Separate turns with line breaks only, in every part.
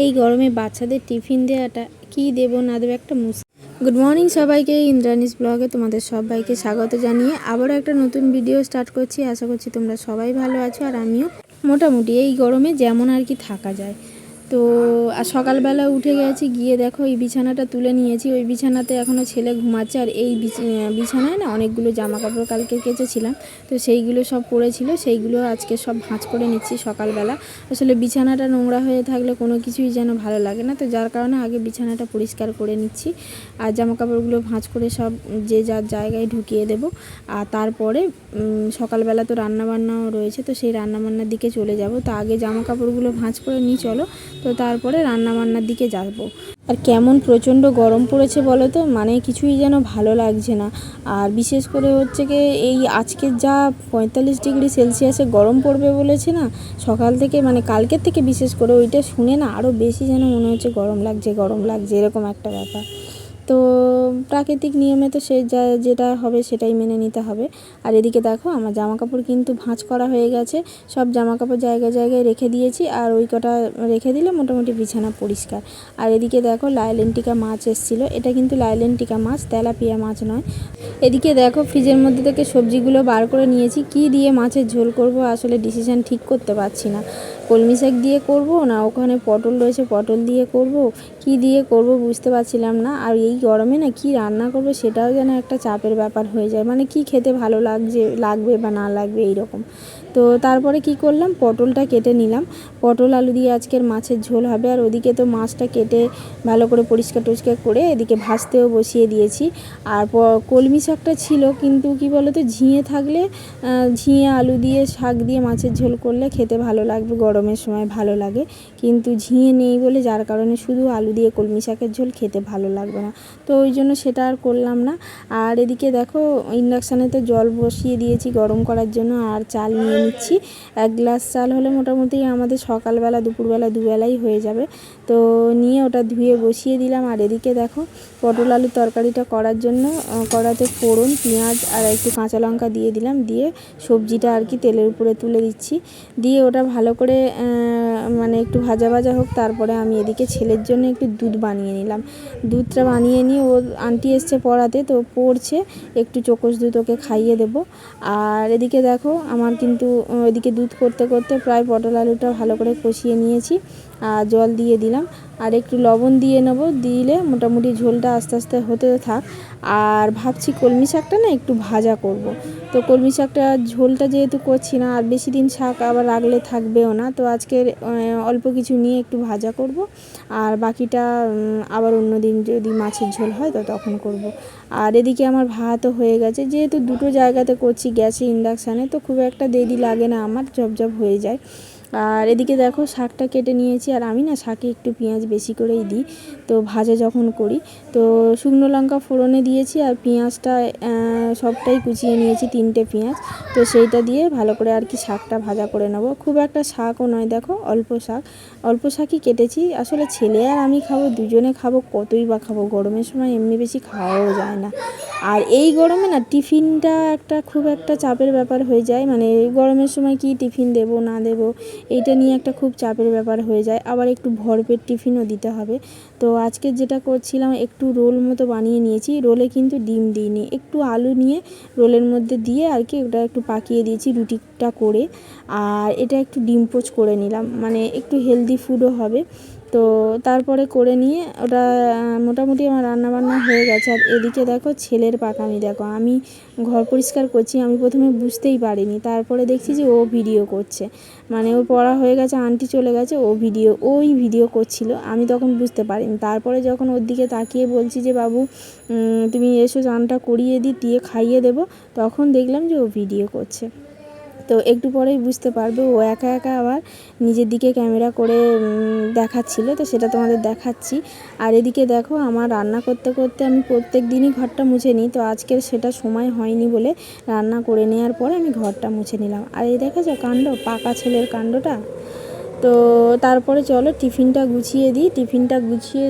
এই গরমে বাচ্চাদের টিফিন দেওয়াটা কি দেবো না দেবো একটা মুশকিল। গুড মর্নিং সবাইকে, ইন্দ্রানিস ব্লগে তোমাদের সবাইকে স্বাগত জানিয়ে আবারও একটা নতুন ভিডিও স্টার্ট করছি। আশা করছি তোমরা সবাই ভালো আছো আর আমিও মোটামুটি এই গরমে যেমন আর কি থাকা যায়। তো আর সকালবেলা উঠে গেছি, গিয়ে দেখো এই বিছানাটা তুলে নিয়েছি। ওই বিছানাতে এখনও ছেলে ঘুমাচ্ছে, আর এই বিছানায় না অনেকগুলো জামা কাপড় কালকে কেচেছিলাম, তো সেইগুলো সব পড়েছিল, সেইগুলো আজকে সব ভাঁজ করে নিচ্ছি সকালবেলা। আসলে বিছানাটা নোংরা হয়ে থাকলে কোনো কিছুই যেন ভালো লাগে না, তো যার কারণে আগে বিছানাটা পরিষ্কার করে নিচ্ছি আর জামা কাপড়গুলো ভাঁজ করে সব যে যার জায়গায় ঢুকিয়ে দেব। আর তারপরে সকালবেলা তো রান্নাবান্নাও রয়েছে, তো সেই রান্নাবান্নার দিকে চলে যাব। তো আগে জামা কাপড়গুলো ভাঁজ করে নিই চলো, তো তারপরে রান্নাবান্নার দিকে যাব। আর কেমন প্রচণ্ড গরম পড়েছে বলো তো, মানে কিছুই যেন ভালো লাগছে না। আর বিশেষ করে হচ্ছে কি এই আজকে যা 45 ডিগ্রি সেলসিয়াসে গরম পড়বে বলেছে না সকাল থেকে, মানে কালকের থেকে বিশেষ করে ওইটা শুনে না আরও বেশি যেন মনে হচ্ছে গরম লাগছে এরকম একটা ব্যাপার। তো প্রাকৃতিক নিয়মে তো সে যেটা হবে সেটাই মেনে নিতে হবে। আর এদিকে দেখো আমার জামা কাপড় কিন্তু ভাঁজ করা হয়ে গেছে, সব জামা কাপড় জায়গায় জায়গায় রেখে দিয়েছি, আর ওই কটা রেখে দিলে মোটামুটি বিছানা পরিষ্কার। আর এদিকে দেখো লাইলেন্টিকা মাছ এসেছিলো, এটা কিন্তু লাইলেন্টিকা মাছ, তেলাপিয়া মাছ নয়। এদিকে দেখো ফ্রিজের মধ্যে থেকে সবজিগুলো বার করে নিয়েছি, কি দিয়ে মাছের ঝোল করব আসলে ডিসিশান ঠিক করতে পারছি না। কলমি শাক দিয়ে করব না ওখানে পটল রয়েছে পটল দিয়ে করব, কি দিয়ে করব বুঝতে পারছিলাম না। আর এই গরমে না কি রান্না করব সেটাও যেন একটা চাপের ব্যাপার হয়ে যায়, মানে কি খেতে ভালো লাগবে বা না লাগবে এইরকম। তো তারপরে কি করলাম, পটলটা কেটে নিলাম, পটল আলু দিয়ে আজকের মাছের ঝোল হবে। আর ওদিকে তো মাছটা কেটে ভালো করে পরিষ্কার টরিষ্কার করে এদিকে ভাজতেও বসিয়ে দিয়েছি। আর কলমি শাকটা ছিল, কিন্তু কি বলো তো ঝিঙে থাকলে ঝিঙে আলু দিয়ে শাক দিয়ে মাছের ঝোল করলে খেতে ভালো লাগবে, গরমের সময় ভালো লাগে। কিন্তু ঝিঙে নেই বলে যার কারণে শুধু আলু দিয়ে কলমি শাকের ঝোল খেতে ভালো লাগবে না, তো ওই জন্য সেটা আর করলাম না। আর এদিকে দেখো ইন্ডাকশানে তো জল বসিয়ে দিয়েছি গরম করার জন্য, আর চাল নিয়ে নিচ্ছি। 1 গ্লাস চাল হলে মোটামুটি আমাদের সকালবেলা দুপুরবেলা দুবেলাই হয়ে যাবে। তো নিয়ে ওটা ধুয়ে বসিয়ে দিলাম। আর এদিকে দেখো পটল আলুর তরকারিটা করার জন্য কড়াতে ফোড়ন পেঁয়াজ আর একটু কাঁচা লঙ্কা দিয়ে দিলাম, দিয়ে সবজিটা আর কি তেলের উপরে তুলে দিচ্ছি, দিয়ে ওটা ভালো করে মানে একটু ভাজা ভাজা হোক। তারপরে আমি এদিকে ছেলের জন্য একটু দুধ বানিয়ে নিলাম, দুধটা বানিয়ে নিয়ে ও আন্টি এসছে পড়াতে, তো পড়ছে, একটু চোকস দুধ ওকে খাইয়ে দেবো। আর এদিকে দেখো আমার কিন্তু এদিকে দুধ করতে করতে প্রায় পটল আলুটা ভালো করে কষিয়ে নিয়েছি, আর জল দিয়ে দিলাম, আর একটু লবণ দিয়ে নেবো, দিলে মোটামুটি ঝোলটা আস্তে আস্তে হতে থাক। আর ভাবছি কলমি শাকটা না একটু ভাজা করব, তো কলমি শাকটা ঝোলটা যেহেতু করছি না আর বেশি দিন শাক আবার রাখলে থাকবেও না, তো আজকের অল্প কিছু নিয়ে একটু ভাজা করব, আর বাকিটা আবার অন্য দিন যদি মাছের ঝোল হয় তো তখন করব। আর এদিকে আমার ভাতও হয়ে গেছে, যেহেতু দুটো জায়গাতে করছি গ্যাসে ইন্ডাকশানে, তো খুব একটা দেরি লাগে না, আমার জব হয়ে যায়। আর এদিকে দেখো শাকটা কেটে নিয়েছি, আর আমি না শাকে একটু পেঁয়াজ বেশি করেই দিই, তো ভাজা যখন করি। তো শুকনো লঙ্কা ফোড়নে দিয়েছি, আর পেঁয়াজটা সবটাই কুচিয়ে নিয়েছি 3টে পেঁয়াজ, তো সেইটা দিয়ে ভালো করে আর কি শাকটা ভাজা করে নেবো। খুব একটা শাকও নয়, দেখো অল্প শাকই কেটেছি, আসলে ছেলে আর আমি খাবো, দুজনে খাবো, কতই বা খাবো, গরমের সময় এমনি বেশি খাওয়াও যায় না। আর এই গরমে না টিফিনটা একটা খুব একটা চাপের ব্যাপার হয়ে যায়, মানে এই গরমের সময় কি টিফিন দেবো না দেবো এইটা নিয়ে একটা খুব চাপের ব্যাপার হয়ে যায়, আবার একটু ভরপেট টিফিনও দিতে হবে। তো আজকে যেটা করছিলাম একটু রোল মতো বানিয়ে নিয়েছি, রোলে কিন্তু ডিম দিইনি, একটু আলু নিয়ে রোলের মধ্যে দিয়ে আর কি ওটা একটু পাকিয়ে দিয়েছি রুটিটা করে, আর এটা একটু ডিম পোচ করে নিলাম, মানে একটু হেলদি ফুডও হবে। তো তারপরে করে নিয়ে ওটা মোটামুটি আমার রান্নাবান্না হয়ে গেছে। আর এদিকে দেখো ছেলের পাকামি দেখো, আমি ঘর পরিষ্কার করছি, আমি প্রথমে বুঝতেই পারিনি, তারপরে দেখছি যে ও ভিডিও করছে, মানে ওর পড়া হয়ে গেছে, আন্টি চলে গেছে, ওই ভিডিও করছিল, আমি তখন বুঝতে পারিনি। তারপরে যখন ওর দিকে তাকিয়ে বলছি যে বাবু তুমি এসো চানটা করিয়ে দিয়ে খাইয়ে দেবো, তখন দেখলাম যে ও ভিডিও করছে। তো একটু পরেই বুঝতে পারবে, ও একা একা আবার নিজের দিকে ক্যামেরা করে দেখাচ্ছিল, তো সেটা তোমাদের দেখাচ্ছি। আর এদিকে দেখো আমার রান্না করতে করতে আমি প্রত্যেক দিনই ঘরটা মুছে নিই, তো আজকের সেটা সময় হয়নি বলে রান্না করে নেওয়ার পরে আমি ঘরটা মুছে নিলাম। আর এই দেখেছো কাণ্ড, পাকা ছেলের কাণ্ডটা। তো তারপরে চলো টিফিনটা গুছিয়ে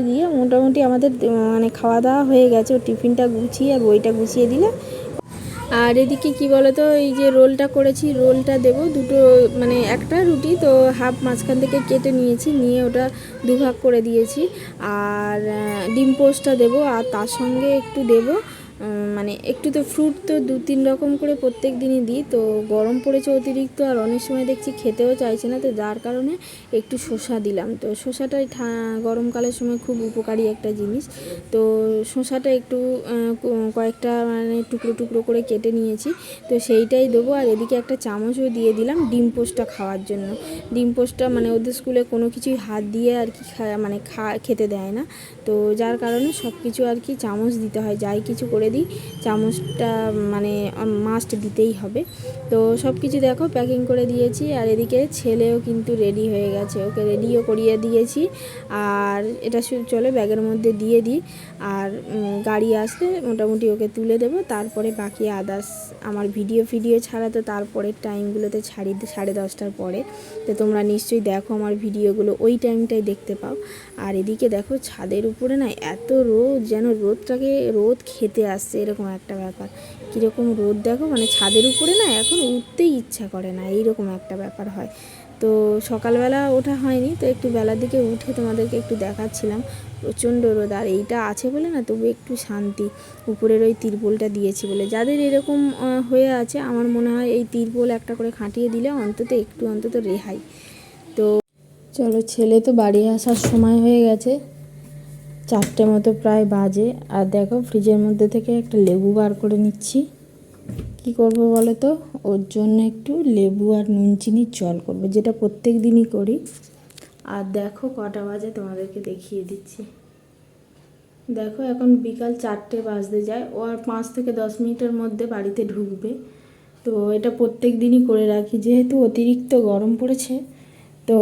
দিয়ে মোটামুটি আমাদের মানে খাওয়া দাওয়া হয়ে গেছে, ও টিফিনটা গুছিয়ে আর বইটা গুছিয়ে দিলে। আর এদিকে কি বলতো, এই যে রোলটা করেছি, রোলটা দেব দুটো, মানে একটা রুটি তো হাফ মাঝখান থেকে কেটে নিয়েছি, নিয়ে ওটা দুভাগ করে দিয়েছি। আর ডিম পোস্টটা দেবো, আর তার সঙ্গে একটু দেবো মানে একটু তো ফ্রুট তো 2-3 রকম করে প্রত্যেক দিনই দিই। তো গরম পড়েছে অতিরিক্ত, আর অনেক সময় দেখছি খেতেও চাইছে না, তো যার কারণে একটু শসা দিলাম। তো শসাটাই গরমকালের সময় খুব উপকারী একটা জিনিস। তো শসাটা একটু কয়েকটা মানে টুকরো টুকরো করে কেটে নিয়েছি, তো সেইটাই দেবো। আর এদিকে একটা চামচও দিয়ে দিলাম ডিম পোস্টটা খাওয়ার জন্য। ডিম পোস্টটা মানে ওদের স্কুলে কোনো কিছুই হাত দিয়ে আর কি মানে খেতে দেয় না, তো যার কারণে সব কিছু আর কি চামচ দিতে হয়, যাই কিছু করে দিই চামচটা মানে মাস্ট দিতেই হবে। তো সব কিছু দেখো প্যাকিং করে দিয়েছি। আর এদিকে ছেলেও কিন্তু রেডি হয়ে গেছে, ওকে রেডিও করিয়ে দিয়েছি। আর এটা চলে ব্যাগের মধ্যে দিয়ে দিই, আর গাড়ি আসলে মোটামুটি ওকে তুলে দেবো। তারপরে বাকি আদার্স আমার ভিডিও ছাড়া তো তারপরের টাইমগুলোতে ছাড়ি 10:30টার পরে, তো তোমরা নিশ্চয়ই দেখো আমার ভিডিওগুলো, ওই টাইমটাই দেখতে পাও। আর এদিকে দেখো ছাদের উপরে না এত রোদ, যেন রোদ খেতে আসছে এরকম একটা ব্যাপার। কীরকম রোদ দেখো, মানে ছাদের উপরে না এখন উঠতেই ইচ্ছা করে না, এইরকম একটা ব্যাপার হয়। তো সকালবেলা ওঠা হয়নি, তো একটু বেলার দিকে উঠে তোমাদেরকে একটু দেখাচ্ছিলাম। প্রচণ্ড রোদ, আর এইটা আছে বলে না তবু একটু শান্তি, উপরের ওই তিরপলটা দিয়েছি বলে। যাদের এরকম হয়ে আছে, আমার মনে হয় এই তিরপল একটা করে খাটিয়ে দিলে অন্তত রেহাই। তো চলো, ছেলে তো বাড়ি আসার সময় হয়ে গেছে, 4টে মতো প্রায় বাজে। আর দেখো ফ্রিজের মধ্যে থেকে একটা লেবু বার করে নিচ্ছি। কি করব বলো তো, ওর জন্য একটু লেবু আর নুন চিনির জল করবো, যেটা প্রত্যেক দিনই করি। আর দেখো কটা বাজে তোমাদেরকে দেখিয়ে দিচ্ছি। দেখো এখন বিকাল 4টে বাজতে যায়, ও আর 5 থেকে 10 মিনিটের মধ্যে বাড়িতে ঢুকবে। তো এটা প্রত্যেক দিনই করে রাখি, যেহেতু অতিরিক্ত গরম পড়েছে, তো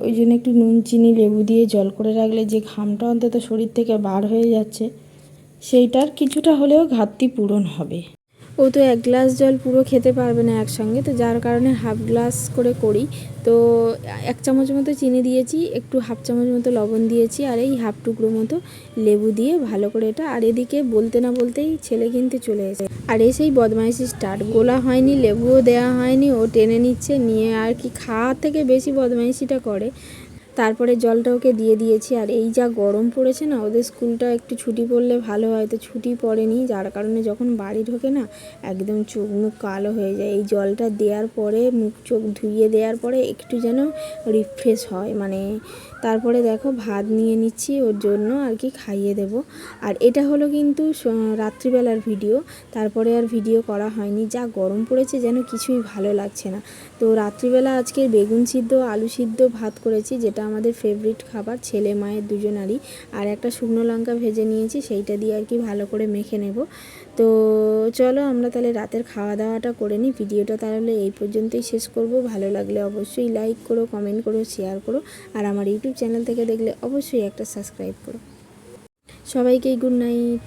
ওই জন্য একটু নুন চিনি লেবু দিয়ে জল করে রাখলে যে ঘামটা অন্তত শরীর থেকে বার হয়ে যাচ্ছে, সেইটার কিছুটা হলেও ঘাটতি পূরণ হবে। ও তো 1 গ্লাস জল পুরো খেতে পারবে না একসঙ্গে, তো যার কারণে হাফ গ্লাস করে করি। তো 1 চামচ মতো চিনি দিয়েছি, একটু হাফ চামচ মতো লবণ দিয়েছি, আর এই হাফ টুকরো মতো লেবু দিয়ে ভালো করে এটা। আর এদিকে বলতে না বলতেই ছেলে কিন্তু চলে এসে, আর এসেই বদমাইশি স্টার্ট। গোলা হয়নি, লেবুও দেওয়া হয়নি, ও টেনে নিচ্ছে, নিয়ে আর কি খাওয়ার থেকে বেশি বদমাইশিটা করে। তারপরে জলটা ওকে দিয়ে দিয়েছি। আর এই যা গরম পড়েছে না, ওদের স্কুলটা একটু ছুটি পড়লে ভালো হয়, তো ছুটি পড়েনি, যার কারণে যখন বাড়ি ঢোকে না একদম চোখ মুখ কালো হয়ে যায়। এই জলটা দেওয়ার পরে মুখ চোখ ধুইয়ে দেওয়ার পরে একটু যেন রিফ্রেশ হয় মানে। তারপরে দেখো ভাত নিয়ে নিচ্ছি ওর জন্য আর কি, খাইয়ে দেব। আর এটা হলো কিন্তু রাত্রিবেলার ভিডিও, তারপরে আর ভিডিও করা হয়নি, যা গরম পড়েছে যেন কিছুই ভালো লাগছে না। তো রাত্রিবেলা আজকে বেগুন সিদ্ধ আলু সিদ্ধ ভাত করেছি, যেটা আমাদের ফেভারিট খাবার ছেলে মায়ের দুজনারই। আর একটা শুকনো লঙ্কা ভেজে নিয়েছি, সেইটা দিয়ে আর কি ভালো করে মেখে নেব। তো চলো আমরা তাহলে রাতের খাওয়া দাওয়াটা করে নিই। ভিডিওটা তাহলে এই পর্যন্তই শেষ করব। ভালো লাগলে অবশ্যই লাইক করো, কমেন্ট করো, শেয়ার করো, আর আমার ইউটিউব চ্যানেল থেকে দেখলে অবশ্যই একটা সাবস্ক্রাইব করো। সবাইকেই গুড নাইট।